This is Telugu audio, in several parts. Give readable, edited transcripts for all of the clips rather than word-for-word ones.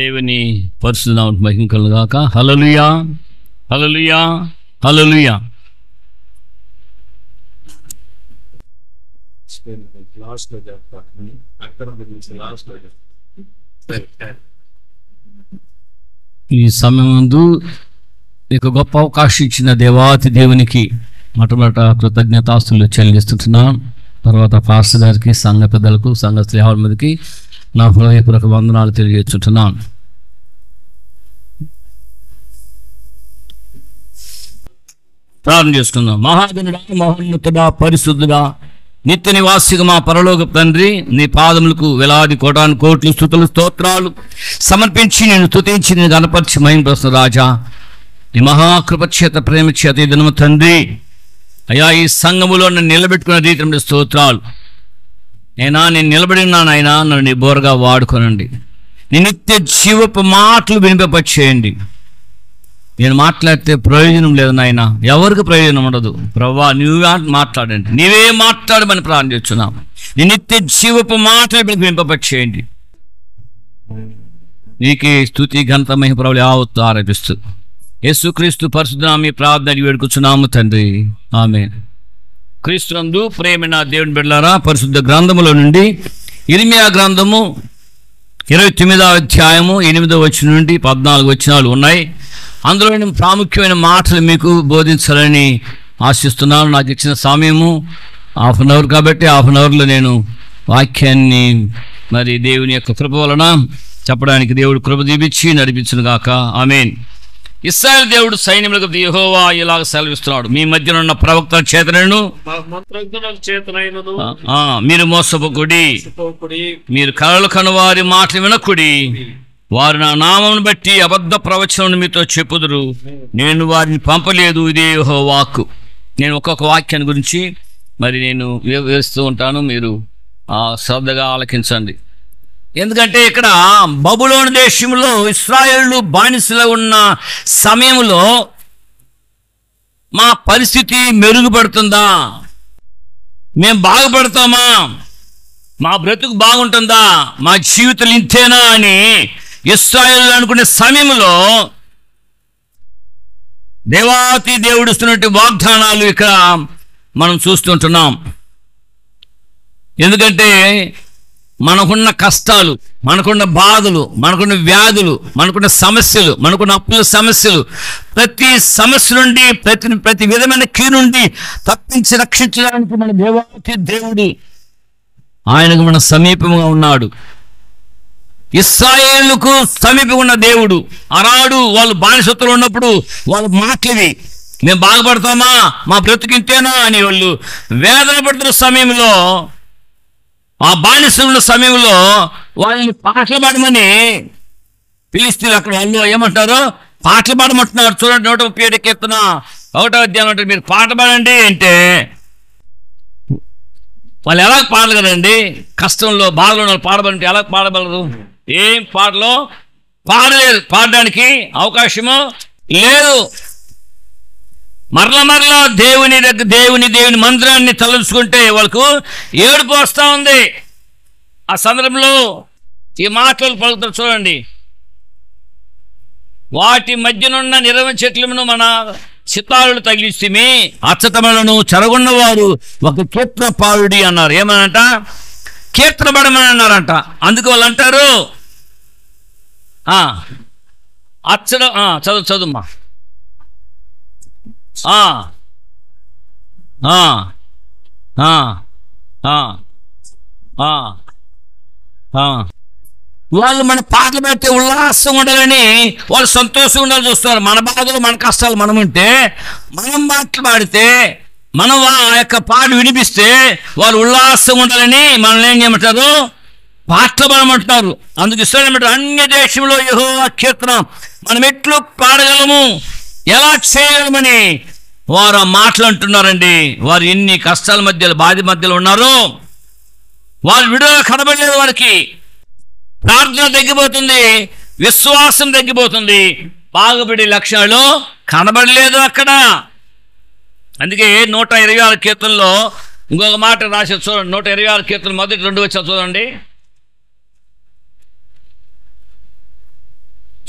దేవుని పరిశుద్ధ నామమునకు మహిమ కలుగును గాక. హల్లెలూయా, హల్లెలూయా, హల్లెలూయా. ఈ సమయమందు మీకు గొప్ప అవకాశం ఇచ్చిన దేవాతి దేవునికి మొట్టమొదట కృతజ్ఞతాస్తులు చెల్లిస్తున్నాను. తర్వాత పాస్టర్ గారికి, సంఘ పెద్దలకు, సంఘ స్నేహాల మీదకి నా హృదయపూర్వక వందనాలు తెలియజేస్తున్నాను. ప్రార్థన చేసుకుందాం. మహాగణుడా, మహోన్నతుడా, పరిశుద్ధుడా, నిత్య నివాసిగా మా పరలోక తండ్రి, నీ పాదములకు వేలాది కోటాను కోట్లు స్తుతులు స్తోత్రాలు సమర్పించి నేను స్తుతించి నేను గణపరిచి మహిమపరుస్తున్న రాజా, నీ మహాకృప చేత ప్రేమ చేత ఈ దినము తండ్రి అయ్యా ఈ సంఘములో నన్ను నిలబెట్టుకున్న రీతి స్తోత్రాలు. నేను నిలబడి ఉన్నాను అయినా నన్ను నీ బోరగా వాడుకోనండి. నీ నిత్య జీవపు మాటలు వినిపింపచేయండి. నేను మాట్లాడితే ప్రయోజనం లేదు నాయన, ఎవరికి ప్రయోజనం ఉండదు. ప్రభువా నువ్వే మాట్లాడండి, నీవే మాట్లాడమని ప్రార్థన చేస్తున్నాం. నీ నిత్య జీవపు మాటలు వినిపింపచేయండి. నీకే స్తుతి ఘనత మహిమ ప్రభువులు యావత్తు ఆరాధిస్తూ యేసుక్రీస్తు పరిశుద్ధ నామమున ప్రార్థన వేడుకొచ్చున్నాము తండ్రి, ఆమేన్. క్రీస్తునందు ప్రేమైన దేవుని బిడ్డలారా, పరిశుద్ధ గ్రంథములో నుండి ఇర్మీయా గ్రంథము 29వ అధ్యాయము 8వ వచనం నుండి 14 వచనాలు ఉన్నాయి. అందులో ప్రాముఖ్యమైన మాటలు మీకు బోధించాలని ఆశిస్తున్నాను. నాకు ఇచ్చిన సమయము హాఫ్ అన్ అవర్ కాబట్టి హాఫ్ అన్ అవర్లో నేను వాక్యాన్ని మరి దేవుని యొక్క కృప వలన చెప్పడానికి దేవుడు కృప దీవించి నడిపించును గాక, ఆమేన్. ఇశ్రాయేలు దేవుడు సైన్యములకు యెహోవా ఇలాగ సెలవిస్తున్నాడు, మీ మధ్యన ఉన్న ప్రవక్తల చేతనైనను మీరు మోసపోకుడి, మీరు కలలు కనువారి మాటలు వినకుడి. వారు నా నామమును బట్టి అబద్ధ ప్రవచనం మీతో చెప్పుదురు, నేను వారిని పంపలేదు, ఇదే యెహోవా వాక్కు. నేను ఒక్కొక్క వాక్యాన్ని గురించి మరి నేను వివరిస్తూ ఉంటాను, మీరు శ్రద్ధగా ఆలకించండి. ఎందుకంటే ఇక్కడ బబులోను దేశంలో ఇశ్రాయేలు బానిసలో ఉన్న సమయంలో మా పరిస్థితి మెరుగుపడుతుందా, మేము బాగుపడతామా, మా బ్రతుకు బాగుంటుందా, మా జీవితాలు ఇంతేనా అని ఇశ్రాయేలు అనుకునే సమయంలో దేవాతి దేవుడు ఇస్తున్నటువంటి వాగ్దానాలు ఇక్కడ మనం చూస్తుంటున్నాం. ఎందుకంటే మనకున్న కష్టాలు, మనకున్న బాధలు, మనకున్న వ్యాధులు, మనకున్న సమస్యలు, మనకున్న అప్పుల సమస్యలు, ప్రతి సమస్య నుండి ప్రతి విధమైన కీడు నుండి తప్పించి రక్షించడానికి మన దేవాతి దేవుడు ఆయనకు మన సమీపంగా ఉన్నాడు. ఇశ్రాయేలుకు సమీపంగా ఉన్న దేవుడు ఆనాడు వాళ్ళు బానిసత్తులు ఉన్నప్పుడు వాళ్ళ మాటలివి, మేము బాగుపడతామా, మా బ్రతికింతేనా అని వాళ్ళు వేదన పడుతున్న సమయంలో, ఆ బానిసల సమయంలో వాళ్ళని పాటలు పాడమని పిలిస్తే అక్కడ వాళ్ళు ఏమంటారు, పాటలు పాడమంటున్నారు. చూడండి 137 కీర్తన 1వ అధ్యాయం అంటే మీరు పాట పాడండి అంటే వాళ్ళు ఎలా పాడగలరండి? కష్టంలో బాధలో వాళ్ళు పాడబడి ఎలా పాడగలరు? ఏం పాటలో పాడలేదు, పాడడానికి అవకాశము లేదు. మరల దేవుని మందిరాన్ని తలుచుకుంటే వాళ్ళకు ఏడుపు వస్తూ ఉంది. ఆ సందర్భంలో ఈ మాటలు పలుకుతారు చూడండి, వాటి మధ్యనున్న నిరవ చెట్లను మన చిత్తాలు తగిలిస్తే అచ్చతమలను చెరగొన్నవారు ఒక కీర్తన పాడుడి అన్నారు. ఏమనంట? కీర్తన పడమని అన్నారంట. అందుకు వాళ్ళు అంటారు చదువుమ్మా వాళ్ళు మన పాటలు పెడితే ఉల్లాసం ఉండాలని వాళ్ళు సంతోషంగా ఉండాలని చూస్తున్నారు. మన బాధలు మన కష్టాలు మనం ఉంటే మనం పాటలు పాడితే మనం ఆ యొక్క పాట వినిపిస్తే వాళ్ళు ఉల్లాసంగా ఉండాలని మనల్ని ఏం చేయమంటారు? పాటలు పాడమంటున్నారు. అందుకు ఇష్టం అన్య దేశంలో యెహోవా కీర్తన మనం ఎట్లు పాడగలము, ఎలా చేయగలమని వారు ఆ మాటలు అంటున్నారండి. వారు ఎన్ని కష్టాల మధ్యలో, బాధ మధ్యలో ఉన్నారు. వాళ్ళు విడుదల కనబడలేదు. వారికి ప్రార్థన తగ్గిపోతుంది, విశ్వాసం తగ్గిపోతుంది, బాగుపడే లక్షణాలు కనబడలేదు అక్కడ. అందుకే 126 కీర్తనలో ఇంకొక మాట రాసి చూడండి. 126 కీర్తన మొదటి 2 వచ్చా చూడండి.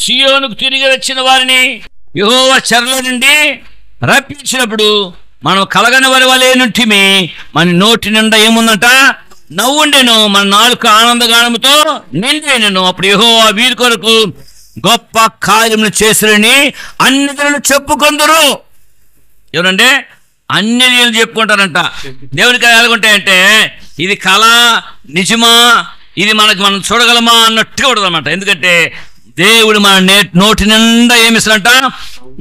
సియోనుకు తిరిగి వచ్చిన వారిని యెహోవా చెరలో నుండి రప్పించినప్పుడు మనం కలగని వారి వలె నుంటిమి, మన నోటి నిండా ఏముందంట, నవ్వుండెను, మన నాలుక ఆనందగానముతో నిండెను. అప్పుడు యెహోవా వీరి కొరకు గొప్ప కార్యములు చేసిరని అన్ని జనులు చెప్పుకొందురు. ఎవరంటే అన్ని జనులు చెప్పుకుంటారంట. దేవునికి ఎలాగుంటాయంటే ఇది కళ నిజమా, ఇది మనం చూడగలమా అన్నట్టుగా ఉండదు అనమాట. ఎందుకంటే దేవుడు మన నోటి నిండా ఏమిస్తాడంట,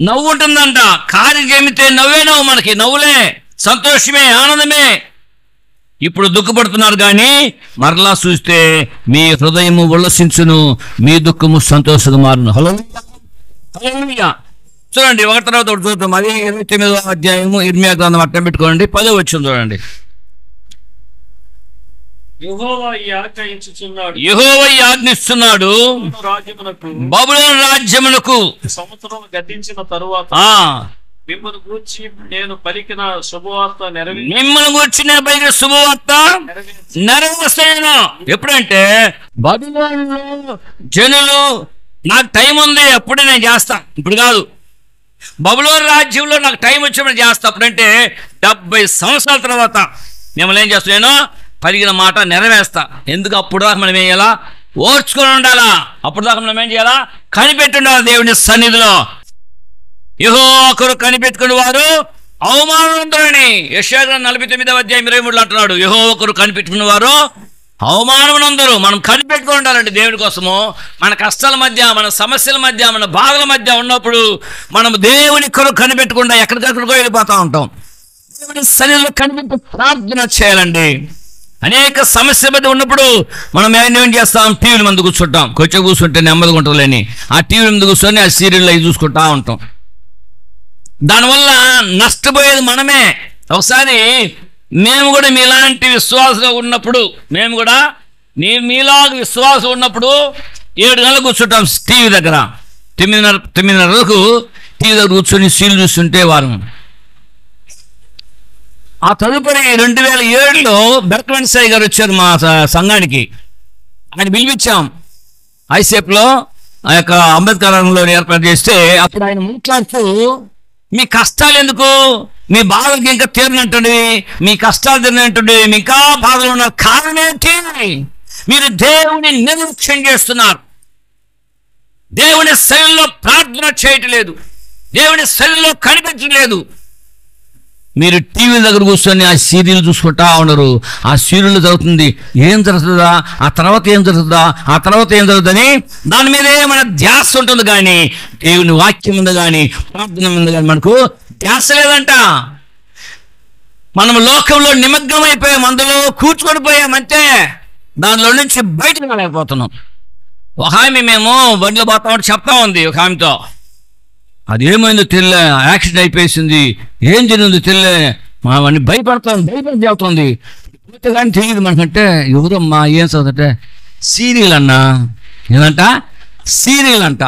నవ్వు ఉంటుందంట. కార్యం ఏమితే నవ్వే నవ్వు, మనకి నవ్వులే, సంతోషమే, ఆనందమే. ఇప్పుడు దుఃఖపడుతున్నారు కానీ మరలా చూస్తే మీ హృదయము ఉల్లసించును, మీ దుఃఖము సంతోషంగా మారును. హల్లెలూయా. చూడండి, ఒకటి తర్వాత ఒకటి చూద్దాం. అది 29వ అధ్యాయము ఇర్మియా గ్రంథం అట్టం పెట్టుకోండి, 10వ వచనం చూడండి. యెహోవా ఆజ్ఞిస్తున్నాడు, బబులోను రాజ్యమునకు సంవత్సరం గతించిన తరువాత మిమ్మల్ని గూర్చి నేను పలికిన శుభవార్త నెరవేరుస్తాను. ఎప్పుడంటే బబులోనులో జనులు నాకు టైం ఉంది, అప్పుడే నేను చేస్తా, ఇప్పుడు కాదు. బబులోను రాజ్యంలో నాకు టైం వచ్చినప్పుడు చేస్తా. అప్పుడంటే 70 సంవత్సరాల తర్వాత మిమ్మల్ని ఏం చేస్తాను, నేను పలికిన మాట నెరవేరుస్తా. ఎందుకు? అప్పుడు దాకా మనం ఏం చేయాలా, ఓర్చుకొని ఉండాలా. అప్పుడు దాకా మనం ఏం చేయాలా, కనిపెట్టి ఉండాలి దేవుని సన్నిధిలో. యెహోవా కొరకు కనిపెట్టుకుని వారు అవమానవంతులని యెషయా గ్రంథం 49వ అధ్యాయం 23 అంటున్నాడు. యెహోవా కొరకు కనిపెట్టుకుని వారు అవమానమునందరూ. మనం కనిపెట్టుకుని ఉండాలండి దేవుని కోసము. మన కష్టాల మధ్య, మన సమస్యల మధ్య, మన బాధల మధ్య ఉన్నప్పుడు మనం దేవుని కొరకు కనిపెట్టకుండా ఎక్కడికక్కడికో వెళ్ళిపోతూ ఉంటాం. దేవుని సన్నిధిలో కనిపెట్టి ప్రార్థన చేయాలండి. అనేక సమస్యల మధ్య ఉన్నప్పుడు మనం ఏం చేస్తాం, టీవీల ముందు కూర్చుంటాం. కొంచెం కూర్చుంటే నెమ్మదిగా ఉంటుందని ఆ టీవీ ముందు కూర్చొని ఆ సీరియల్ అవి చూసుకుంటా ఉంటాం. దానివల్ల నష్టపోయేది మనమే. ఒకసారి మేము కూడా మీలాంటి విశ్వాసంగా ఉన్నప్పుడు, మీలాగా విశ్వాసం ఉన్నప్పుడు 7 గంటలకు కూర్చుంటాం టీవీ దగ్గర. 9:30 టీవీ దగ్గర కూర్చొని సీరియల్ చూస్తుంటే వారం. ఆ తదుపరి 2007లో బెర్కవెన్ సాయి గారు వచ్చారు మా సంఘానికి. ఆయన పిలిపించాం ఐసేప్లో, ఆ యొక్క అంబేద్కర్ రంగంలో ఏర్పాటు చేస్తే అప్పుడు ఆయన మాట్లాడుతూ, మీ కష్టాలు ఎందుకు, మీ బాధలకి ఇంకా తీరినట్టుండి, మీ కష్టాలు తీరినట్టుండి, మీ ఇంకా బాధలు ఉన్న కారణం ఏంటి? మీరు దేవుని నిర్లక్ష్యం చేస్తున్నారు. దేవుని శైలిలో ప్రార్థన చేయటం లేదు, దేవుని శైలిలో కనిపించలేదు. మీరు టీవీ దగ్గర కూర్చొని ఆ సీరియల్ చూసుకుంటా ఉన్నారు. ఆ సీరియల్ జరుగుతుంది, ఏం జరుగుతుందా, ఆ తర్వాత ఏం జరుగుతుందా, ఆ తర్వాత ఏం జరుగుతుందని దాని మీదే మన ధ్యాస ఉంటుంది. కానీ దేవుని వాక్యం ఉంది కానీ, ప్రార్థన ఉంది కానీ మనకు ధ్యాస లేదంట. మనం లోకంలో నిమగ్నం అయిపోయాం, అందులో కూర్చొని పోయామంటే దానిలో నుంచి బయటకు రాలేకపోతున్నాం. ఒక ఆమె మేము బండిలో పోతామంటే చెప్తా ఉంది ఒక ఆమెతో, అదేమైందో తెలియలే, యాక్సిడెంట్ అయిపోయింది, ఏం జరిగిందో తెలియలే, అవన్నీ భయపడి చెబుతుంది. పోతే కానీ తెలియదు మనకంటే. ఎవరమ్మా ఏం చదువుతుంటే, సీరియల్ అన్నా. ఏదంట? సీరియల్ అంట.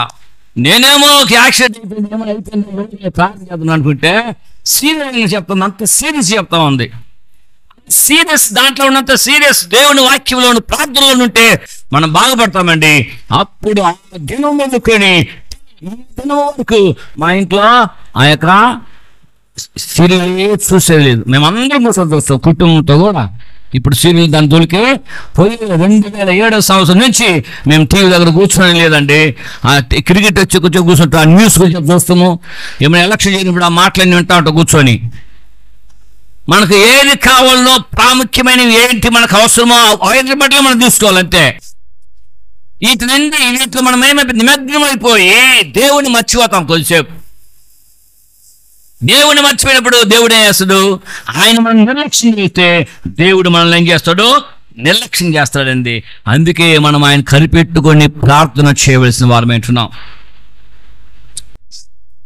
నేనేమో ఒక యాక్సిడెంట్ అయిపోయింది, ఏమో అయిపోయింది ప్రార్థన చేద్దాం అనుకుంటే సీరియల్ చెప్తుంది. అంత సీరియస్ చెప్తా ఉంది. సీరియస్, దాంట్లో ఉన్నంత సీరియస్ దేవుని వాక్యంలో ప్రార్థనలో ఉంటే మనం బాగుపడతామండి. అప్పుడు ఆ దినం ఎదుర్కొని ఈ దినం వరకు మా ఇంట్లో ఆ యొక్క సీరియల్ చూసేది లేదు. మేమందరం చూస్తాం కుటుంబంతో కూడా. ఇప్పుడు సీరియల్ దాని తోలికి పోయి 2007వ సంవత్సరం నుంచి మేము టీవీ దగ్గర కూర్చొని లేదండి. ఆ క్రికెట్ వచ్చి కొంచెం కూర్చుంటాం, ఆ న్యూస్ కొంచెం చూస్తాము, ఏమైనా ఎలక్షన్ చేయనప్పుడు ఆ మాటలన్నీ వింటా ఉంటాం కూర్చొని. మనకు ఏది కావాలో, ప్రాముఖ్యమైనవి ఏంటి మనకు అవసరమో వాటి బట్టి మనం తీసుకోవాలంటే. వీటిలో మనం ఏమైపోయి నిమగ్నం అయిపోయి దేవుని మర్చిపోతాం. కొద్దిసేపు దేవుని మర్చిపోయినప్పుడు దేవుడు ఏం చేస్తాడు, ఆయన మనం నిర్లక్ష్యం చేస్తే దేవుడు మనల్ని ఏం చేస్తాడు, నిర్లక్ష్యం చేస్తాడండి. అందుకే మనం ఆయన కనిపెట్టుకొని ప్రార్థన చేయవలసిన వారం ఏంటున్నాం.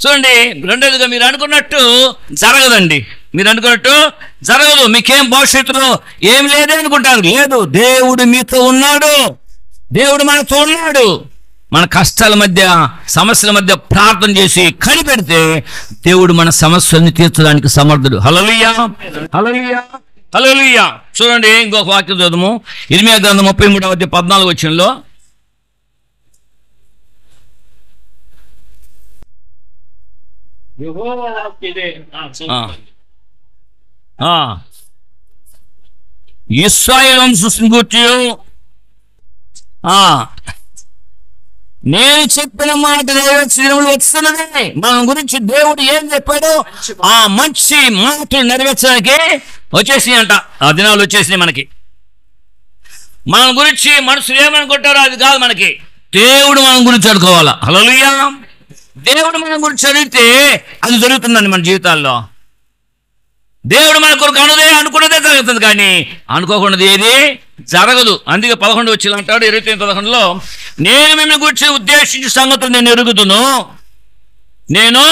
చూడండి, రెండోదిగా మీరు అనుకున్నట్టు జరగదండి. మీరు అనుకున్నట్టు జరగదు. మీకేం భవిష్యత్తులో ఏం లేదే అనుకుంటారు. లేదు, దేవుడు మీతో ఉన్నాడు, దేవుడు మనతో ఉన్నాడు. మన కష్టాల మధ్య, సమస్యల మధ్య ప్రార్థన చేసి కనిపెడితే దేవుడు మన సమస్యల్ని తీర్చడానికి సమర్థుడు. హల్లెలూయా, హల్లెలూయా, హల్లెలూయా. చూడండి, ఇంకొక వాక్యం చదువు. ఇర్మియా గ్రంథం 33వ అధ్యాయం 14వ వచనంలో, యెహోవా వాక్కు ఇదే. చదువుకోండి. ఇశ్రాయేలు వంశస్థుని గూర్చి నేను చెప్పిన మాట నెరవేర్చడంలో వస్తున్నది. మన గురించి దేవుడు ఏం చెప్పాడో ఆ మంచి మాటలు నెరవేర్చడానికి వచ్చేసినాయి అంట. ఆ దినాలు వచ్చేసినాయి మనకి. మన గురించి మనుషులు ఏమనుకుంటారో అది కాదు, మనకి దేవుడు మన గురించి అనుకోవాలా. హల్లెలూయా. దేవుడు మన గురించి అడిగితే అది జరుగుతుందండి మన జీవితాల్లో. దేవుడు మన కొరకు అనుకున్నదే జరుగుతుంది, కానీ అనుకోకుండా ఏది జరగదు. అందుకే 11 వచ్చి అంటాడు 29:11లో, నేను మిమ్మల్ని గురించి ఉద్దేశించిన సంగతులు నేను ఎరుగుదును, నేను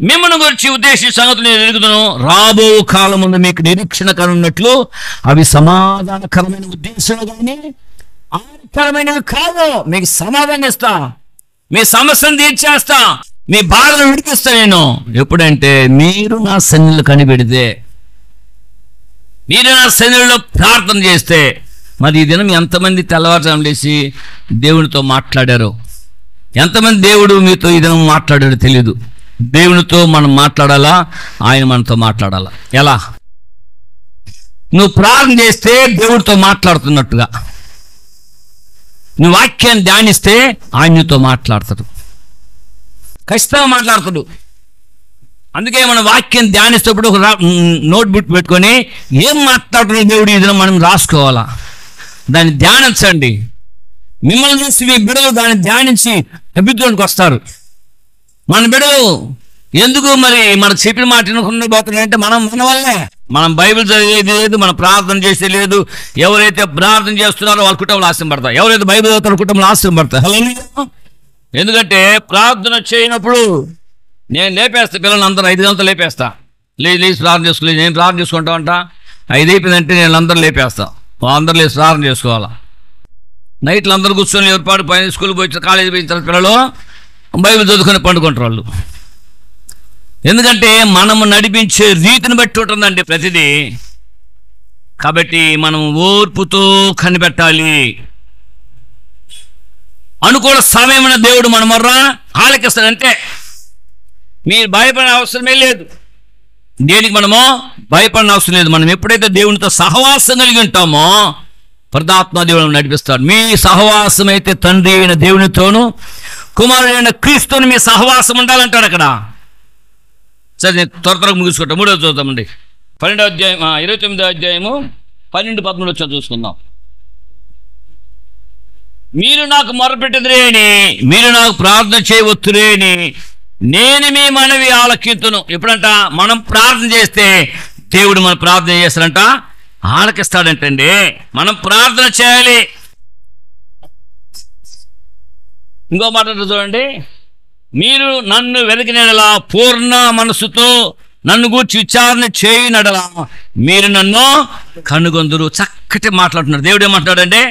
మిమ్మల్ని గురించి ఉద్దేశించిన సంగతులు నేను ఎరుగుదును, రాబో కాలం ముందు మీకు నిరీక్షణ కనున్నట్లు అవి సమాధానకరమైన ఉద్దేశాలు కానీ ఆనందకరమైనవి కాదు. మీకు సమాధానం ఇస్తా, మీ సమస్యను తీర్చేస్తా, మీ బాధను విడిపిస్తా నేను. ఎప్పుడంటే మీరు నా సన్నిధిలో కనిపెడితే, మీరు నా సన్నిధిలో ప్రార్థన చేస్తే. మరి ఈ దినం ఎంతమంది తెల్లవారుజాము లేచి దేవునితో మాట్లాడారో, ఎంతమంది దేవుడు మీతో ఈ దినం మాట్లాడారో తెలియదు. దేవునితో మనం మాట్లాడాలా, ఆయన మనతో మాట్లాడాలా. ఎలా? నువ్వు ప్రార్థన చేస్తే దేవుడితో మాట్లాడుతున్నట్టుగా, నువ్వు వాక్యాన్ని ధ్యానిస్తే ఆయనతో మాట్లాడతాడు, ఖచ్చితంగా మాట్లాడతాడు. అందుకే మన వాక్యం ధ్యానిస్తేప్పుడు ఒక నోట్బుక్ పెట్టుకొని ఏం మాట్లాడుతున్న దేవుడు ఇది మనం రాసుకోవాలా, దాన్ని ధ్యానించండి. మిమ్మల్ని చూసి మీ బిడ్డలు దాన్ని ధ్యానించి అభివృద్ధిలోకి వస్తారు. మన బిడ్డలు ఎందుకు మరి మనకు చెప్పిన మాట వినకుండా పోతున్నాయంటే మన వల్లే. మనం బైబిల్ చదివేది లేదు, మనం ప్రార్థన చేసేది లేదు. ఎవరైతే ప్రార్థన చేస్తున్నారో వాళ్ళ కుటుంబాలు ఆశపడతాయి, ఎవరైతే బైబిల్ చదువుతారో కుటుంబాలు ఆశపడతాయి. హల్లెలూయా. ఎందుకంటే ప్రార్థన చేయనప్పుడు నేను లేపేస్తా పిల్లలు అందరూ 5 గంటలు లేపేస్తా. లేచి ప్రార్థన చేసుకోలేదు. నేను ప్రార్థన చేసుకుంటామంట 5 అయిపోయిందంటే నేను అందరూ లేపేస్తా. అందరూ లేచి ప్రార్థన చేసుకోవాలా. నైట్లు అందరూ కూర్చొని ఎవరి పాటు పైన స్కూల్కి పోయి కాలేజీ పోయిన తర్వాత పిల్లలు బైబిల్ చదువుకొని పండుకుంటారు వాళ్ళు. ఎందుకంటే మనము నడిపించే రీతిని బట్టి ఉంటుందండి ప్రతిదీ. కాబట్టి మనం ఓర్పుతో కనిపెట్టాలి. అనుకూల సమయమైన దేవుడు మన మొర్ర ఆలకిస్తాడంటే మీరు భయపడిన అవసరమే లేదు. దేనికి మనము భయపడిన అవసరం లేదు. మనం ఎప్పుడైతే దేవునితో సహవాసం కలిగి ఉంటామో పరిశుద్ధాత్మ దేవుడు నడిపిస్తాడు. మీ సహవాసం అయితే తండ్రి అయిన దేవునితోనూ కుమారుడైన క్రీస్తుని మీ సహవాసం ఉండాలంటాడు అక్కడ. సరే, నేను త్వరగా ముగించుకుంటాం. 3వ చూద్దామండి. 12వ అధ్యాయం 29వ అధ్యాయము 12-13 వచ్చా చూసుకుందాం. మీరు నాకు మొరపెట్టుదురేని, మీరు నాకు ప్రార్థన చేయవచ్చురేని, నేను మీ మనవి ఆలకింతును. ఎప్పుడంట మనం ప్రార్థన చేస్తే దేవుడు మన ప్రార్థన చేస్తాడంట, ఆలకిస్తాడంటండి. మనం ప్రార్థన చేయాలి. ఇంకో మాట చూడండి, మీరు నన్ను వెతికినడలా పూర్ణ మనసుతో నన్ను గూర్చి విచారణ చేయనడలా మీరు నన్ను కనుగొందురు. చక్కటి మాట్లాడుతున్నారు. దేవుడు ఏమంటున్నాడంటే,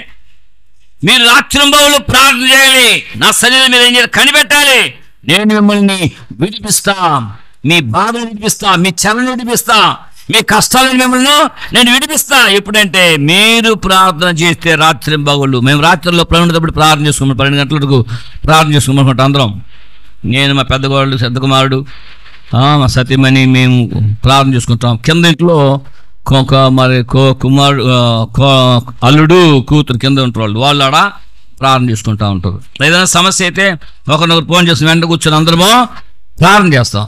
మీరు రాత్రింబవళ్ళు ప్రార్థన చేయాలి, నా సన్నిధిని మీరు ఏం చేయాలి, కనిపెట్టాలి. నేను మిమ్మల్ని విడిపిస్తా, మీ బాధను విడిపిస్తా, మీ చెరను విడిపిస్తా, మీ కష్టాలను మిమ్మల్ని నేను విడిపిస్తా. ఎప్పుడంటే మీరు ప్రార్థన చేస్తే రాత్రింబవళ్ళు. మేము రాత్రిలో ఉండేటప్పుడు ప్రార్థన చేసుకున్నాం, 12 గంటల వరకు ప్రార్థన చేసుకున్నాం అందరం. నేను, మా పెద్ద కుమారుడు, మా సతీమణి, మేము ప్రార్థన చేసుకుంటాం. కింద ఇంట్లో కుమారుడు, అల్లుడు, కూతురు కింద ఉంటారు. వాళ్ళు ఆడ ప్రార్థన చేసుకుంటూ ఉంటారు. ఏదైనా సమస్య అయితే ఒకరినొకరు ఫోన్ చేసి వెంట కూర్చొని అందరము ప్రార్థన చేస్తాం.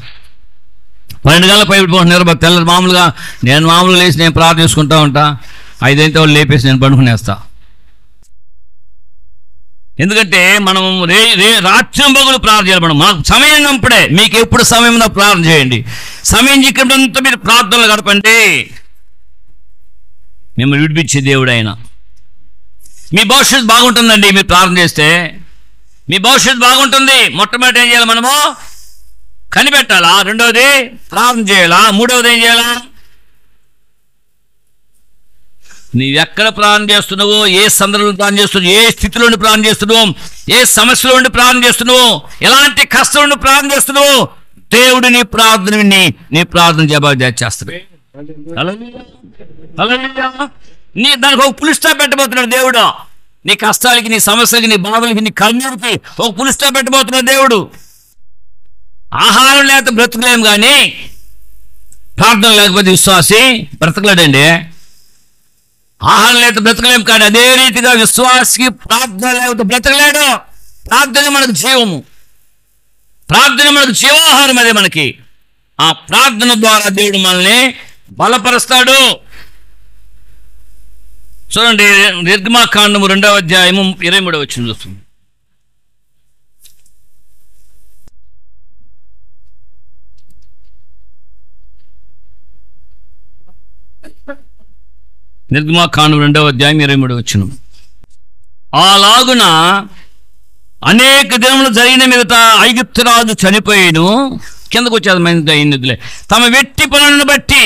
12 గంటల పైపు తెల్లది మామూలుగా మామూలుగా లేచి నేను ప్రార్థన చేసుకుంటా ఉంటా. 5 అయితే వాళ్ళు లేపేసి నేను పండుకునేస్తా. ఎందుకంటే మనం రాత్రింబగలు ప్రార్థన చేయాలి. మనకు సమయం ఉన్నప్పుడే, మీకు ఎప్పుడు సమయం ఉందో ప్రార్థన చేయండి. సమయం చిక్కినంత మీరు ప్రార్థనలు గడపండి. మిమ్మల్ని విడిపించే దేవుడు ఆయన. మీ భవిష్యత్తు బాగుంటుందండి మీరు ప్రార్థన చేస్తే. మీ భవిష్యత్తు బాగుంటుంది. మొట్టమొదటి ఏం చేయాలి, మనము కనిపెట్టాలా. రెండవది ప్రార్థన చేయాలా. మూడవది ఏం చేయాలా, నీవెక్కడ ప్రార్థన చేస్తున్నావో, ఏ సందర్భంలో ప్రార్థన చేస్తున్నావు, ఏ స్థితిలో ఉండి ప్రార్థన చేస్తున్నావు, ఏ సమస్యలో ఉండి ప్రార్థన చేస్తున్నావు, ఎలాంటి కష్టం ఉండి ప్రార్థన చేస్తున్నావు, దేవుడు నీ ప్రార్థన విని నీ ప్రార్థన జవాబు చేస్తాడు. నీ దానికి ఒక పులి స్టాప్ పెట్టబోతున్నాడు దేవుడు. నీ కష్టాలకి, నీ సమస్యలకి, నీ బాధలకి, నీ కన్నీరుకి ఒక పులి స్టాప్ పెట్టబోతున్నాడు దేవుడు. ఆహారం లేకపోతే బ్రతకలేము, కానీ ప్రార్థన లేకపోతే విశ్వాసి బ్రతకలేడండి. ఆహారం లేకపోతే బ్రతకలేము, కానీ అదే రీతిగా విశ్వాసికి ప్రార్థన లేకపోతే బ్రతకలేడు. ప్రార్థన మనకు జీవము, ప్రార్థన మనకు జీవాహారం. అదే మనకి ఆ ప్రార్థన ద్వారా దేవుడు మనల్ని బలపరుస్తాడు. చూడండి, నిర్గమాకాండము 2వ అధ్యాయము 23వ వచనం చూస్తుంది. నిర్గమాకాండం 2వ అధ్యాయం 23వ వచనం. అలాగున అనేక దినములు జరిగిన మీదట ఐగుప్తు రాజు చనిపోయాను. కిందకు వచ్చేది. తమ వెట్టి పనులను బట్టి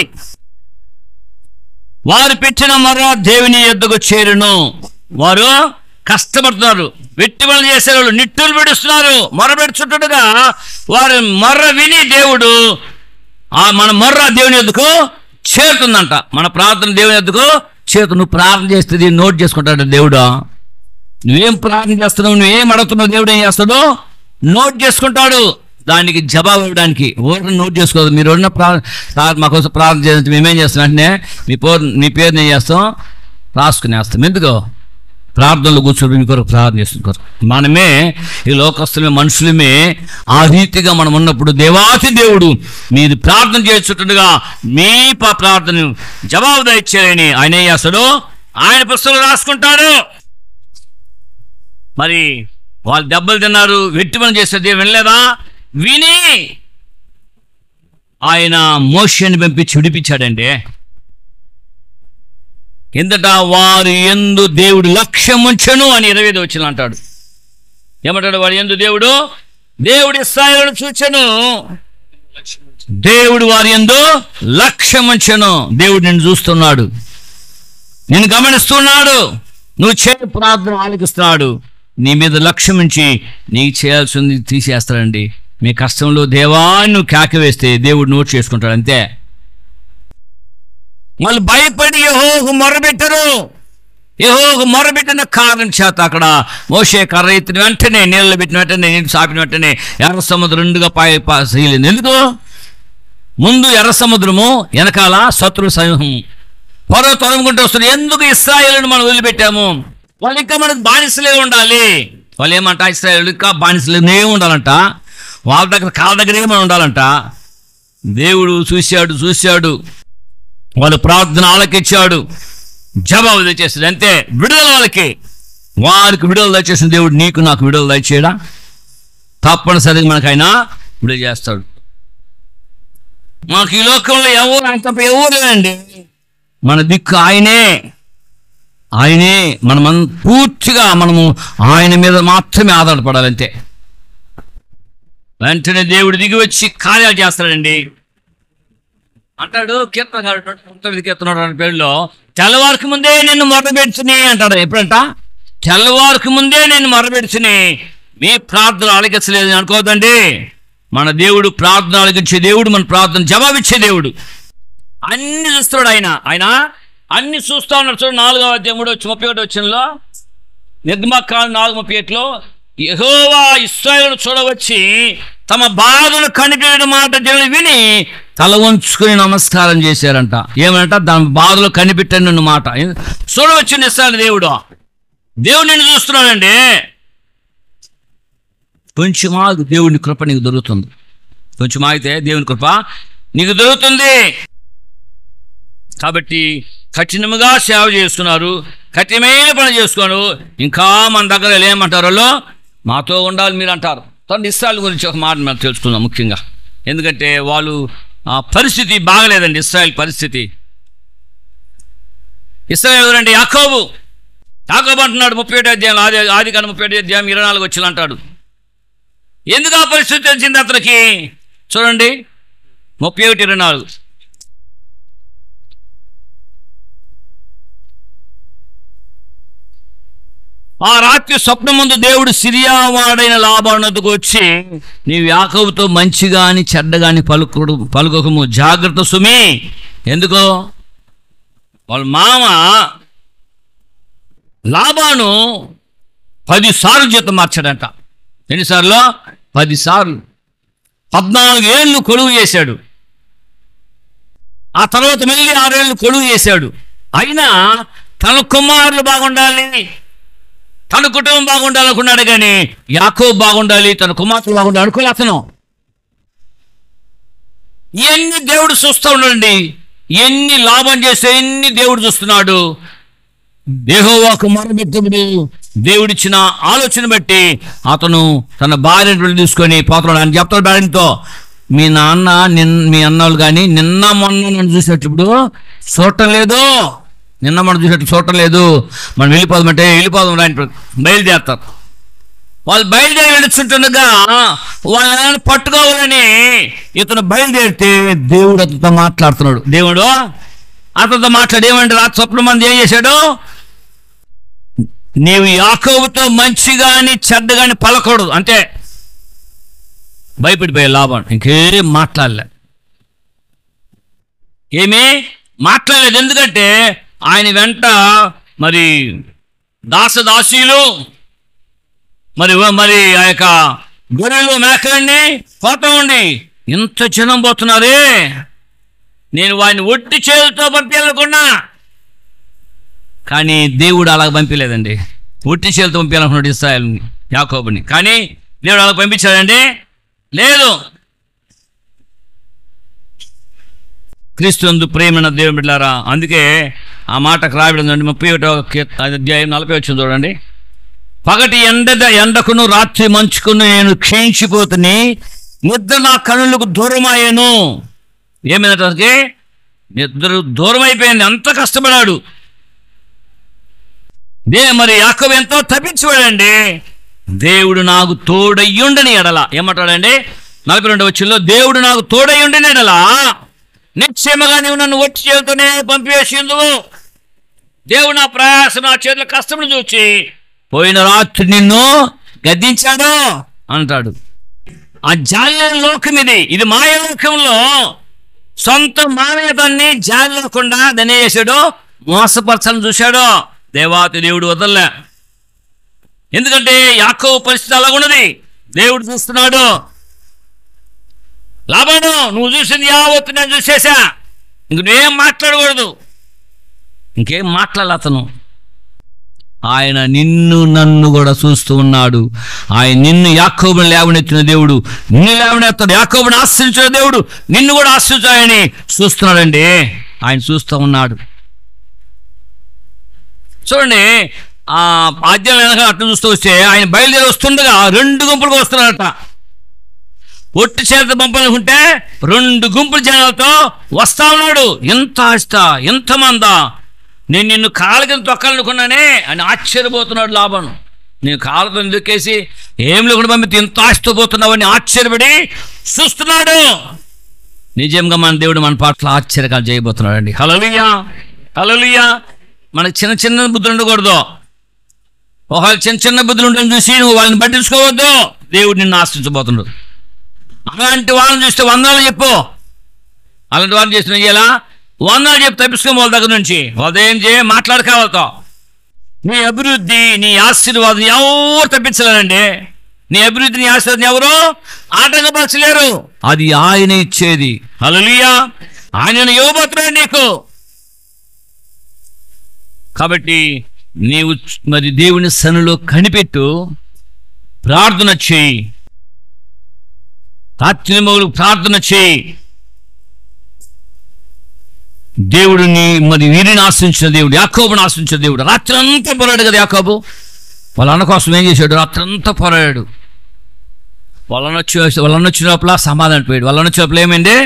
వారు పెట్టిన మొర్ర దేవుని యొద్దకు చేరును. వారు కష్టపడుతున్నారు, వెట్టి పనులు చేసేవాళ్ళు నిట్టూలు పెడుస్తున్నారు, మొర్ర పెడుచుంటుండగా వారు మొర్ర విని దేవుడు మన మొర్ర దేవుని యొద్దకు చేరుతుందంట. మన ప్రార్థన దేవుని యొద్దకు చేతు. నువ్వు ప్రార్థన చేస్తే దీన్ని నోట్ చేసుకుంటాడు దేవుడు. నువ్వేం ప్రార్థన చేస్తున్నావు, నువ్వేం అడుగుతున్నావు, దేవుడు ఏం చేస్తాడు నోట్ చేసుకుంటాడు. దానికి జవాబు ఇవ్వడానికి ఓటు నోట్ చేసుకోదు. మీరు ఉన్న మాకోసం ప్రార్థన చేయాలంటే మేమేం చేస్తాం, వెంటనే మీ పేరుని ఏం చేస్తాం, రాసుకునేస్తాం. ఎందుకో ప్రార్థనలు కూర్చొని మీ కొరకు ప్రార్థన చేస్తున్నారు. మనమే ఈ లోకస్తులమే, మనుషులమే ఆ రీతిగా మనం ఉన్నప్పుడు దేవాతి దేవుడు మీరు ప్రార్థన చేస్తుండగా మీ ప్రార్థన జవాబు దయచేయని ఆయన ఏం చేస్తాడు, ఆయన పుస్తకంలో రాసుకుంటాడు. మరి వాళ్ళు దెబ్బలు తిన్నారు, వెట్టి పని చేస్తే వినలేదా? విని ఆయన మోషేని పంపించి విడిపించాడండి. కిందట వారి యందు దేవుడు లక్ష్యం ఉంచెను అని 25వ వచనం అంటాడు. ఏమంటాడు? వారి యందు దేవుడు ఇశ్రాయేలును చూచెను, దేవుడు వారి యందు లక్ష్యం ఉంచెను. దేవుడు నిన్ను చూస్తున్నాడు, నిన్ను గమనిస్తున్నాడు, నువ్వు చే ప్రార్థన ఆలకిస్తున్నాడు. నీ మీద లక్ష్యం ఉంచి నీకు చేయాల్సింది తీసేస్తాడండి. మీ కష్టంలో దేవాన్ని నువ్వు కేక వేస్తే దేవుడు నోట్ చేసుకుంటాడు, అంతే. వాళ్ళు భయపడి యెహోవాకు మొర్రపెట్టరు. యెహోవాకు మొర్రపెట్టిన కారణం చేత అక్కడ మోషే కర్ర ఎత్తిన వెంటనే, నీళ్ళు పెట్టిన వెంటనే, నీళ్ళు సాపిన వెంటనే ఎర్ర సముద్రం 2గా పాయలేదు. ఎందుకు? ముందు ఎర్ర సముద్రము, వెనకాల శత్రు సమూహం పొర తొలముకుంటూ వస్తుంది. ఎందుకు ఇశ్రాయేలును మనం వదిలిపెట్టాము? వాళ్ళు ఇంకా మనకు బానిసలే ఉండాలి. వాళ్ళు ఏమంట, ఇశ్రాయేలు ఇంకా బానిసలే ఉండాలంట, వాళ్ళ దగ్గర కాళ్ళ దగ్గరే మనం ఉండాలంట. దేవుడు చూశాడు, వాళ్ళు ప్రార్థన ఆలకించాడు, జవాబు దయచేస్తాడు, అంతే. విడుదల వారికి విడుదల దయచేసిన దేవుడు నీకు నాకు విడుదల దయచేయడా? తప్పనిసరిగా మనకు ఆయన విడుదల చేస్తాడు. మాకు ఈ లోకంలో ఆయన తప్ప ఎవరు లేదండి. మన దిక్కు ఆయనే. మనం పూర్తిగా మనము ఆయన మీద మాత్రమే ఆధారపడాలంతే. వెంటనే దేవుడు దిగి వచ్చి కార్యాలు చేస్తాడండి. అంటాడు కీర్తనకారుడు 9 కీర్తన పేరులో, తెల్లవారికి ముందే నిన్ను మొరపెడుచుని అంటాడు. ఎప్పుడంట? తెల్లవారికి ముందే నేను మొరపెడుచుని. మీ ప్రార్థన ఆలకించలేదు అనుకోవద్దండి. మన దేవుడు ప్రార్థన ఆలకించే దేవుడు, మన ప్రార్థన జవాబిచ్చే దేవుడు. అన్ని చూస్తాడు ఆయన అన్ని చూస్తా ఉన్నాడు. చూడు 4వ అధ్యాయం 31వ వచనంలో, నిర్గమాకాండం 4:38లో, యెహోవా ఇశ్రాయేలును చూడవచ్చి తమ బాధను కనిపెట్టిన మాట జనులు విని తల వంచుకుని నమస్కారం చేశారంట. ఏమంట? దాని బాధలు కనిపెట్టండి మాట చూడవచ్చు ఇస్తాడు దేవుడు. దేవుడు నిన్ను చూస్తున్నాడండి. కొంచెం ఆగు, దేవుని కృప నీకు దొరుకుతుంది. కొంచెం ఆగితే దేవుని కృప నీకు దొరుకుతుంది. కాబట్టి కఠినముగా సేవ చేస్తున్నారు, కఠినమైన పని చేసుకున్నారు. ఇంకా మన దగ్గర ఏమంటారు, వాళ్ళు మాతో ఉండాలి మీరు అంటారు. తర్వాత ఇశ్రాయేలు గురించి ఒక మాట మనం తెలుసుకుందాం ముఖ్యంగా. ఎందుకంటే వాళ్ళు పరిస్థితి బాగలేదండి. ఇశ్రాయేల్ పరిస్థితి. ఇశ్రాయేలు ఎవరంటే యాకోబు అంటున్నాడు 31వ అధ్యాయం, ఆదికాండం 31వ అధ్యాయం 24వ వచనం అంటాడు. ఎందుకు ఆ పరిస్థితి వచ్చింది అతనికి? చూడండి 31:24. ఆ రాత్రి స్వప్నం ముందు దేవుడు సిరియా వాడైన లాబానుకు వచ్చి, నీవు యాకోబుతో మంచిగాని చెడ్డగాని పలుకము, జాగ్రత్త సుమి. ఎందుకో? వాళ్ళ మామ లాబాను 10 సార్లు జీతం మార్చాడంట. ఎన్నిసార్లు? 10 సార్లు. 14 ఏళ్ళు కొలువు చేశాడు. ఆ తర్వాత మళ్ళీ 6 ఏళ్ళు కొలువు చేశాడు. అయినా తన కుమారులు బాగుండాలి, తన కుటుంబం బాగుండాలి అనుకున్నాడు, కానీ యాకోబు బాగుండాలి, తన కుమార్తెలు బాగుండాలి అనుకోలే అతను. ఎన్ని దేవుడు చూస్తూ ఉన్నాడండి, ఎన్ని లాభం చేస్తే ఎన్ని దేవుడు చూస్తున్నాడు. యెహోవాకు మొరపెట్టుడు దేవుడిచ్చిన ఆలోచన బట్టి అతను తన భార్యను తీసుకొని పోతున్నాడు. ఆయన చెప్తాడు భార్యతో, మీ నాన్న మీ అన్నోళ్ళు కానీ నిన్న మొన్న నన్ను చూసేటప్పుడు చూడటం లేదు, నిన్న మనం చూసేటప్పుడు చూడటం లేదు, మనం వెళ్ళిపోదామంటే వెళ్ళిపోదాం రాని బయలుదేరుతారు. వాళ్ళు బయలుదేరి వెళుతుంటుండగా వాళ్ళని పట్టుకోవాలని ఇతను బయలుదేరితే దేవుడు అతనితో మాట్లాడుతున్నాడు. దేవుడు అతనితో మాట్లాడు ఏమంటే రాత్రి స్వప్నం మంది ఏం చేశాడు, నీవు యాకోబుతో మంచిగాని చెడ్డగాని పలకూడదు, అంతే. భయపడిపోయే లాభం ఇంకేం మాట్లాడలే, ఏమీ మాట్లాడలేదు. ఎందుకంటే ఆయన వెంట మరి దాసదాసీలు మరి మరి ఆ యొక్క గొర్రెలు మేకలన్నీ పోతా ఉండి ఇంత జనం పోతున్నారే, నేను వాడిని ఒట్టి చేతులతో పంపించకుండా. కానీ దేవుడు అలా పంపించలేదండి, ఒట్టి చేతులతో పంపించాలనుకున్నాడు ఇశ్రాయేలుని, యాకోబుని. కానీ దేవుడు అలా పంపించాడండి, లేదు. క్రీస్తునందు ప్రేమైన దేవుని బిడ్డలారా, అందుకే ఆ మాటకు రాయడం 31వ అధ్యాయం 40 వచ్చింది చూడండి. పగటి ఎండకును రాత్రి మంచుకును నేను క్షీణించిపోతుని, నిద్ర నా కనులకు దూరమయ్యాను. ఏమైనప్పటికీ నిద్ర దూరం అయిపోయింది, అంత కష్టపడాడు. మరి యాకోబు ఎంతో తప్పించిపోయాడండి. దేవుడు నాకు తోడయ్యుండని ఎడల ఏమంటాడండి 42వ వచనంలో, దేవుడు నాకు తోడయ్యుండని ఎడల నిశ్చయముగా నీవు నన్ను ఒట్టి చేతులతోనే పంపివేసిందువు. దేవుడు నా ప్రయాస నా చేతుల కష్టమును చూచి పోయిన రాత్రి నిన్ను గద్దించాడు అంటాడు. ఆ జాలి లోకం ఇది మాయలోకంలో సొంత మానవతాన్ని జాలి లేకుండా దాన్ని చేశాడు, మోసపరచాలని చూశాడు. దేవాతి దేవుడు వదలలే, ఎందుకంటే యాకోబు పరిస్థితి అలాగున్నది. దేవుడు చూస్తున్నాడు. లాభాను నువ్వు చూసింది యావత్తు నేను చూసేసా, ఇంక నువ్వేం మాట్లాడకూడదు. ఇంకేం మాట్లాడాలి అతను. ఆయన నిన్ను నన్ను కూడా చూస్తూ ఉన్నాడు. ఆయన నిన్ను యాకోబుని లేవనెత్తిన దేవుడు నిన్ను లేవనెత్తాడు. యాకోబుని ఆశ్రయించిన దేవుడు నిన్ను కూడా ఆశ్రయించాలని చూస్తున్నాడండి. ఆయన చూస్తూ ఉన్నాడు. చూడండి, ఆ అధ్యాయం వెనక అట్లా చూస్తూ వస్తే ఆయన బయలుదేరి వస్తుండగా 2 గుంపులుగా వస్తున్నారట. ఒట్టి చేత పంపాలనుకుంటే 2 గుంపుల జనాలతో వస్తా ఉన్నాడు. ఎంత ఆస్త, ఎంతమందా, నేను నిన్ను కాళ్ళ కింద తొక్కాలనుకున్నానే అని ఆశ్చర్యపోతున్నాడు లాభం. నేను కాళ్ళతో దుక్కేసి ఏం లేకుండా పంపితే ఇంత ఆశతో పోతున్నావని ఆశ్చర్యపడి చూస్తున్నాడు. నిజంగా మన దేవుడు మన పట్ల ఆశ్చర్యకాలు చేయబోతున్నాడు అండి. హల్లెలూయా, హల్లెలూయా. మనకు చిన్న చిన్న బుద్ధులు ఉండకూడదు. ఒకవేళ చిన్న చిన్న బుద్ధులు ఉండని చూసి నువ్వు వాళ్ళని పట్టించుకోవద్దు. దేవుడు నిన్ను ఆశ్రయించబోతున్నాడు. అలాంటి వాళ్ళని చూస్తే వందనాలు చెప్పు. అలాంటి వాళ్ళని చేసిన ఇలా వందనాలు చెప్పి తప్పించుకోము వాళ్ళ దగ్గర నుంచి. వాళ్ళతో ఏం మాట్లాడక వాళ్ళతో. నీ అభివృద్ధి నీ ఆశీర్వాదం ఎవరు తప్పించలేరండి. నీ అభివృద్ధి నీ ఆశీర్వాదం ఎవరు ఆటంకపరచలేరు. అది ఆయన ఇచ్చేది. హల్లెలూయా. ఆయన ఇవ్వబోతున్నాడు నీకు. కాబట్టి నీవు మరి దేవుని సన్నిధిలో కనిపెట్టు, ప్రార్థన చేయి, రాత్రి మొదలు ప్రార్థన చేయి. దేవుడిని మరి వీరిని ఆశ్రయించిన దేవుడు, యాకోబుని ఆశ్రయించిన దేవుడు. రాత్రి అంతా పోరాడు కదా యాకోబు. వాళ్ళ అన్న కోసం ఏం చేశాడు? రాత్రి అంతా పోరాడాడు. వాళ్ళన్న వచ్చిన లోపల సమాధానం పోయాడు. వాళ్ళన్న వచ్చిన లోపల ఏమైంది?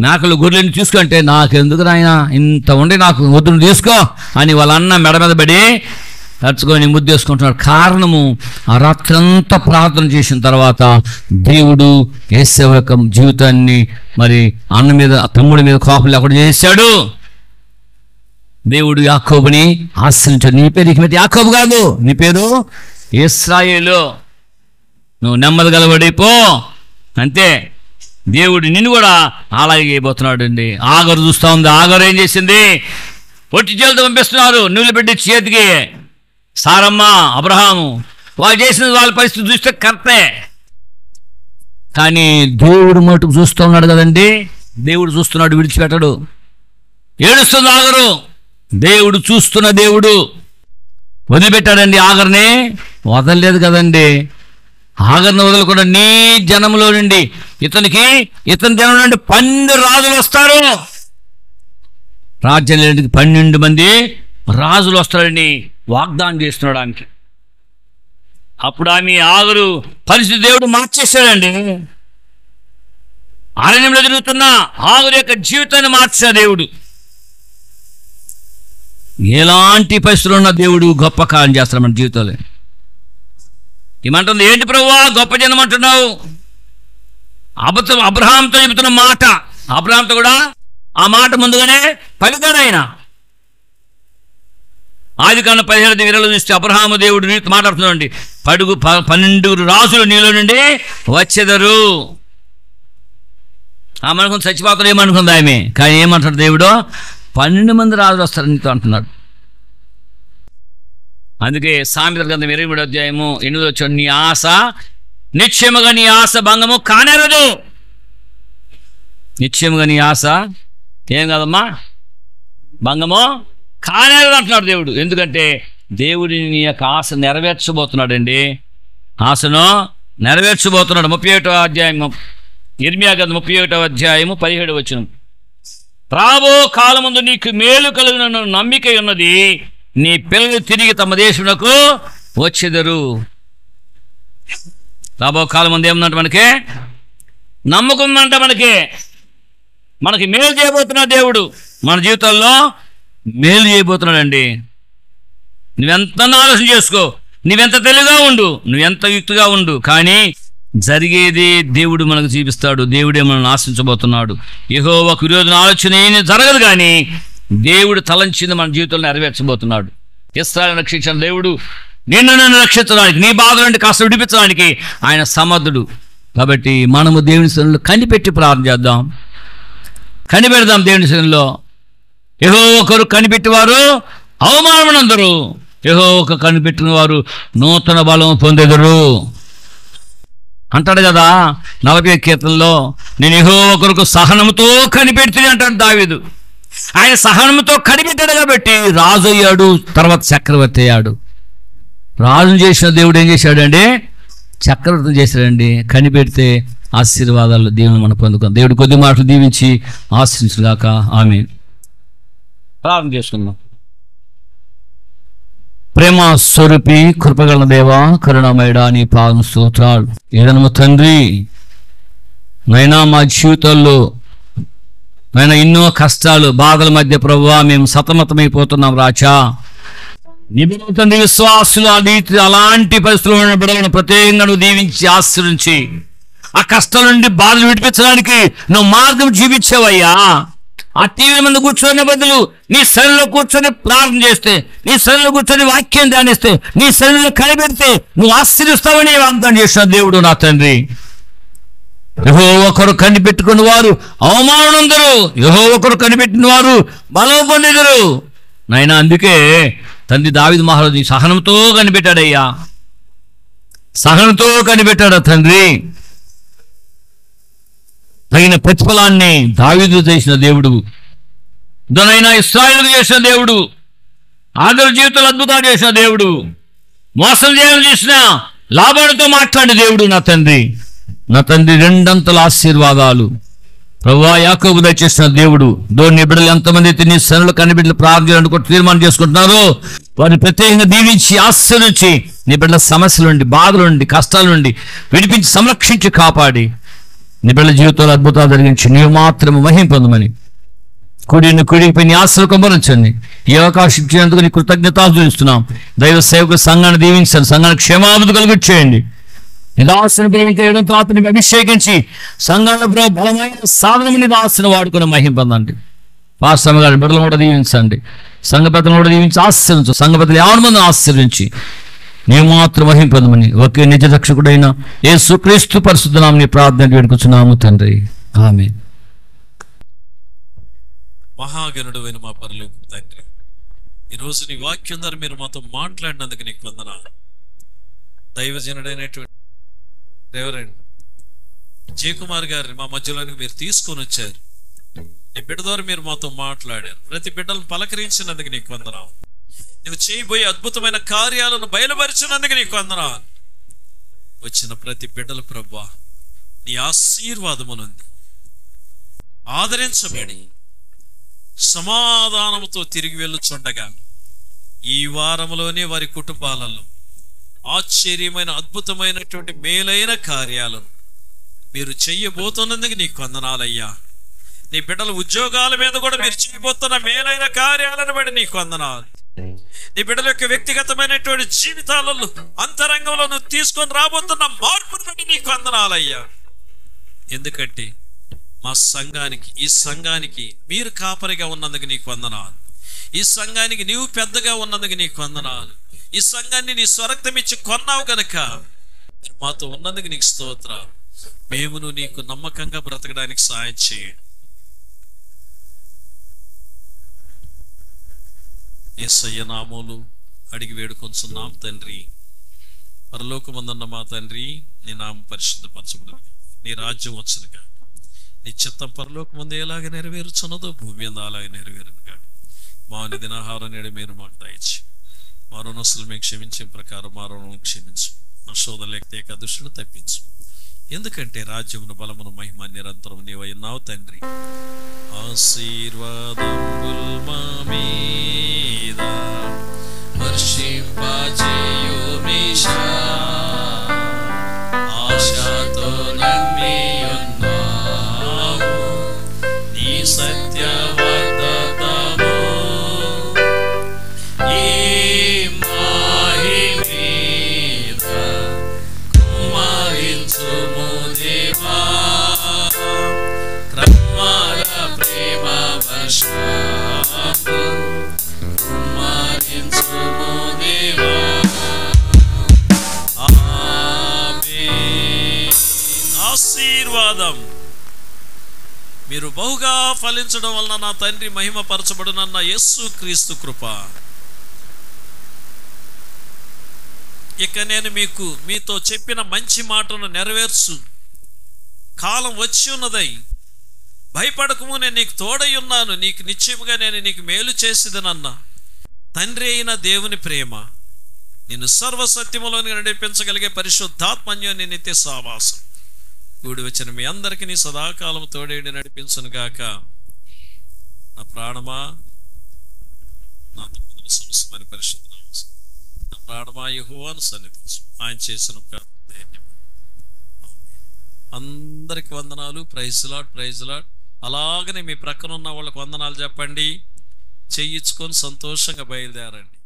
మేకలు గొర్రెలను తీసుకుంటే నాకెందుకు నాయన ఇంత ఉండి నాకు ముద్దును తీసుకో అని వాళ్ళ అన్న మెడ మీద పడి తడుచుకొని ముద్దు వేసుకుంటున్నాడు. కారణము ఆ రాత్రంతా ప్రార్థన చేసిన తర్వాత దేవుడు యేసేపు యొక్క జీవితాన్ని మరి అన్న మీద తమ్ముడి మీద కోపం లేకుండా చేశాడు. దేవుడు యాకోబుని ఆశ్రయించాడు. నీ పేరు ఇక మీద యాకోబు కాదు, నీ పేరు ఇశ్రాయేలు. నువ్వు నెమ్మది గలబడిపో, అంతే. దేవుడు నిన్ను కూడా అలాగే చేయబోతున్నాడు అండి. ఆగరు చూస్తూ ఉంది. ఆగరు ఏం చేసింది? పొట్టి చేతులతో పంపిస్తున్నారు నీళ్ళు పెట్టి చేతికి. సారమ్మ, అబ్రహాము వాళ్ళు చేసిన వాళ్ళ పరిస్థితి చూస్తే కరెక్టే. కానీ దేవుడు మటుకు చూస్తూ ఉన్నాడు కదండి. దేవుడు చూస్తున్నాడు, విడిచిపెట్టడు. ఏడుస్తుంది ఆగరు. దేవుడు చూస్తున్న దేవుడు వదిలిపెట్టాడండి ఆగర్ని? వదలలేదు కదండి. ఆగర్ని వదలకుండా నీ జనంలో నుండి ఇతని జనం నుండి 12 రాజులు వస్తారు. రాజ్యానికి 12 మంది రాజులు వస్తారని వాగ్దానం చేస్తున్నాడు ఆమెకి. అప్పుడు ఆమె ఆగరు పరిస్థితి దేవుడు మార్చేశాడండి. అరణ్యంలో తిరుగుతున్న ఆగరు యొక్క జీవితాన్ని మార్చాడు దేవుడు. ఎలాంటి పరిస్థితులు ఉన్న దేవుడు గొప్ప కార్యం చేస్తాడు మన జీవితంలో. ఏమంటుంది? ఏంటి ప్రభువా గొప్ప జనం అంటున్నావు? అబ్రహాంతో చెబుతున్న మాట, అబ్రహాంతో కూడా ఆ మాట ముందుగానే పలికాడు ఆయన. ఆదికాండం 17:20 చూస్తే అబ్రహాము దేవుడు నీతో మాట్లాడుతున్నాడండి. 12 రాజులు నీలో నుండి వచ్చేదరు. ఆమెనుకుని చచ్చిపోతాడు ఏమనుకుంది ఆమె. కానీ ఏమంటాడు దేవుడు? 12 మంది రాజులు వస్తారు నీతో అంటున్నాడు. అందుకే సామెతల గ్రంథం 23వ అధ్యాయము 8వ వచనం, నీ ఆశ నిశ్చయముగా నీ ఆశ భంగము కానేరదు. నిశ్చయముగా నీ ఆశ ఏం కాదమ్మా, భంగము కానేరదు అంటున్నాడు దేవుడు. ఎందుకంటే దేవుడి నీ యొక్క ఆశ నెరవేర్చబోతున్నాడండి. ఆశను నెరవేర్చబోతున్నాడు. 31వ అధ్యాయం ఇర్మియా గ్రంథం 31వ అధ్యాయము 17వ వచనం, రాబో కాలముందు నీకు మేలు కలిగిన నమ్మిక ఉన్నది, నీ పిల్లలు తిరిగి తమ దేశమునకు వచ్చేదరు. రాబో కాలం ముందు ఏమన్నట్టు మనకి నమ్మకం ఉందంట. మనకి మేలు చేయబోతున్నాడు దేవుడు. మన జీవితంలో మేలు చేయబోతున్నాడండి. నువ్వెంత ఆలోచన చేసుకో, నువ్వెంత తెలివిగా ఉండు, నువ్వెంత యుక్తిగా ఉండు, కానీ జరిగేది దేవుడు మనకు చూపిస్తాడు. దేవుడే మనల్ని ఆశించబోతున్నాడు. యెహోవాకు విరోధన ఆలోచన ఏమీ జరగదు, కానీ దేవుడు తలంచింది మన జీవితంలో నెరవేర్చబోతున్నాడు. ఇశ్రాయేలును రక్షించిన దేవుడు నన్ను రక్షించడానికి, నీ బాధ నుండి కాస్త విడిపించడానికి ఆయన సమర్థుడు. కాబట్టి మనము దేవుని సన్నిధిలో కనిపెట్టి ప్రార్థన చేద్దాం, కనిపెడదాం దేవుని సన్నిధిలో. యెహోవా కొరకు కనిపెట్టేవారు అవమానమునందరు, యెహోవా కనిపెట్టిన వారు నూతన బలం పొందెదరు అంటాడు కదా 40వ కీర్తనలో. నేను యెహోవా కొరకు సహనముతో కనిపెడుతుంది అంటాడు దావీదు. ఆయన సహనంతో కనిపెట్టాడు కాబట్టి రాజు అయ్యాడు, తర్వాత చక్రవర్తి అయ్యాడు. రాజును చేసిన దేవుడు ఏం చేశాడండి? చక్రవర్తిని చేశాడండి. కనిపెడితే ఆశీర్వాదాలు దేవుని మనం పొందుకుందాం. దేవుడు కొద్ది మాటలు దీవించి ఆశీర్వదించుగాక. ఆమేన్. ప్రార్థన చేసుకుందాం. ప్రేమ స్వరూపి కృపగల దేవా, కరుణామయుడా, నీ పాదం స్తోత్రాలు. ఏదనము తండ్రి నైనా మా జీవితాల్లో నైనా ఎన్నో కష్టాలు బాధల మధ్య ప్రభువా మేము సతమతమైపోతున్నాం రాజా. తండ్రి విశ్వాసులు అలాంటి పరిస్థితుల్లో బిడ్డలను ప్రత్యేకంగా నువ్వు దీవించి ఆశీర్వించి ఆ కష్టాల నుండి బాధలు విడిపించడానికి నువ్వు మార్గం చూపించావయ్యా. ఆ టీవీ ముందు కూర్చొని బదులు నీ శరీరంలో కూర్చొని ప్రార్థన చేస్తే, నీ శరీరంలో కూర్చొని వాక్యం ధ్యానిస్తే, నీ శరీరంలో కనిపెడితే నువ్వు ఆశీర్విస్తావని వాగ్దానం చేసిన దేవుడు నా తండ్రి. యెహోవా కొరకు కనిపెట్టుకున్న వారు అవమానందరూ, యెహోవా కొరకు కనిపెట్టిన వారు బలం పొందెదరు నాయన. అందుకే తండ్రి దావీదు మహారాజు సహనంతో కనిపెట్టాడయ్యా, సహనంతో కనిపెట్టాడు తండ్రి. తగిన ప్రతిఫలాన్ని దావీదు చేసిన దేవుడు, దానైనా ఇశ్రాయేలుకు చేసిన దేవుడు, ఆదరు జీవితంలో అద్భుతాలు చేసిన దేవుడు, మోసం చేయాలని చేసిన లాభాలతో మాట్లాడిన దేవుడు నా తండ్రి. నా తండ్రి రెండంతల ఆశీర్వాదాలు ప్రభువా యాకోబు దయచేసిన దేవుడు. నీ బిడ్డలు ఎంతమంది అయితే నీ సన్నిధిలో కనిబిడ్డలు ప్రార్థన అనుకుంటూ తీర్మానం చేసుకుంటున్నారో వారిని ప్రత్యేకంగా దీవించి ఆశీర్వదించి నీ బిడ్డల సమస్యల నుండి, బాధల నుండి, కష్టాల నుండి విడిపించి సంరక్షించి కాపాడి నీ బిడ్డల జీవితంలో అద్భుతాలు జరిగించి నీవు మాత్రమే మహిమ పొందమని కుడిపై నీ ఆశలు కుమరించండి. ఈ అవకాశం ఇచ్చినందుకు నీ కృతజ్ఞతలు చూపిస్తున్నాం. దైవ సేవకు సంఘాన్ని దీవించండి, సంఘానికి క్షేమాభివృద్ధి కలిగించేయండి. నిదాసుని ప్రేమించడం తర్వాత అభిషేకించి సంఘాల బలమైన సాధన నిదాసుని వాడుకుని మహిమ పొందండి. పాస్టమ్ గారి బిడ్డలను కూడా దీవించండి, సంఘ పెద్దలను కూడా దీవించి ఆశీర్వించు. సంఘ పెద్దలు ఎవరి మంది ఆశీర్వించి నీవు మాత్రం మహిమ పొందమని ఒకే నిజ రక్షకుడైన యేసుక్రీస్తు పరిశుద్ధ నామమున ప్రార్థన వేడుకొచ్చున్నాము తండ్రి. ఆమేన్. మహాగణుడు అయిన మా పరలోకపు తండ్రి, ఈరోజు నీ వాక్యం ద్వారా మీరు మాతో మాట్లాడినందుకు నీకు వందనాలు. దైవజనుడైనటువంటి రెవరెండ్ జయకుమార్ గారిని మా మధ్యలోనికి మీరు తీసుకొని వచ్చారు. నీ బిడ్డ ద్వారా మీరు మాతో మాట్లాడారు. ప్రతి బిడ్డలను పలకరించినందుకు నీకు వందనాలు. నువ్వు చేయబోయే అద్భుతమైన కార్యాలను బయలుపరిచినందుకు నీకు వందనాలు. వచ్చిన ప్రతి బిడ్డల ప్రభువా నీ ఆశీర్వాదమునుంది ఆదరించబడి సమాధానముతో తిరిగి వెళ్ళుచుండగా ఈ వారంలోనే వారి కుటుంబాలలో ఆశ్చర్యమైన అద్భుతమైనటువంటి మేలైన కార్యాలను మీరు చెయ్యబోతున్నందుకు నీకు వందనాలయ్యా. నీ బిడ్డల ఉద్యోగాల మీద కూడా మీరు చేయబోతున్న మేలైన కార్యాలను బట్టి నీకు వందనాలు. నీ బిడ్డల యొక్క వ్యక్తిగతమైనటువంటి జీవితాలలో అంతరంగంలో నువ్వు తీసుకొని రాబోతున్న మార్పును బట్టి నీకు వందనాలయ్యా. ఎందుకంటే మా సంఘానికి, ఈ సంఘానికి మీరు కాపరిగా ఉన్నందుకు నీకు వందనాలు. ఈ సంఘానికి నీవు పెద్దగా ఉన్నందుకు నీకు వందనాలు. ఈ సంఘాన్ని నీ స్వరక్తం ఇచ్చి కొన్నావు గనక మాతో ఉన్నందుకు నీకు స్తోత్రం. మేమును నీకు నమ్మకంగా బ్రతకడానికి సహాయం చేయండి. యేసయ్య నామములో అడిగి వేడుకొంచున్నాం తండ్రి. పరలోకమందున్న మా తండ్రి, నీ నామం పరిశుద్ధపరచబడును, నీ రాజ్యం వచ్చునుగా, నీ చిత్తం పరలోకమందు ఎలాగ నెరవేరుచున్నదో భూమి మీద అలాగే నెరవేరునుగా. మా నిదినాహారం నేడు మీరు మాకు దయచి మా రుణస్తులు మేము క్షమించే ప్రకారం మా రుణం క్షమించు. మా శోధనలేక దుష్టులు తప్పించు. ఎందుకంటే రాజ్యమును, బలమును, మహిమ నిరంతరం నీవై ఉన్నావు తండ్రి. ఆశీర్వాదముల్ మా మీద వర్షింపజేయు మీషా, ఆశతో నమ్మి ఉన్నాము నీ సత్యవదతము. ఈ మాహి మీద కుమారించుము దేవా, ప్రమాద ప్రేమ వర్షము కుమారించుము దేవా. ఆమేన్. ఆశీర్వాదం. మీరు బహుగా ఫలించడం వలన నా తండ్రి మహిమపరచబడునన్న యేసు క్రీస్తు కృప, ఇక నేను మీతో చెప్పిన మంచి మాటను నెరవేర్చు కాలం వచ్చి ఉన్నదై, భయపడకము, నేను నీకు తోడై ఉన్నాను, నీకు నిశ్చయముగా నేను నీకు మేలు చేసేదనన్నా తండ్రి అయిన దేవుని ప్రేమ, నిన్ను సర్వసత్యములోని నడిపించగలిగే పరిశుద్ధాత్మన్యోని నిత్య సావాసం కూడి వచ్చిన మీ అందరికీ నీ సదాకాలం తోడేడి నడిపించును గాక. నా ప్రాణమా నా తమ్ముడు సమస్తమైన పరిశుద్ధ నా ప్రాణమా యెహోవాను సన్నిధించు, ఆయన చేసిన అందరికి వందనాలు. Praise Lord, praise Lord. అలాగనే మీ ప్రక్కన ఉన్న వాళ్ళకి వందనాలు చెప్పండి. చెయ్యించుకొని సంతోషంగా బయలుదేరండి.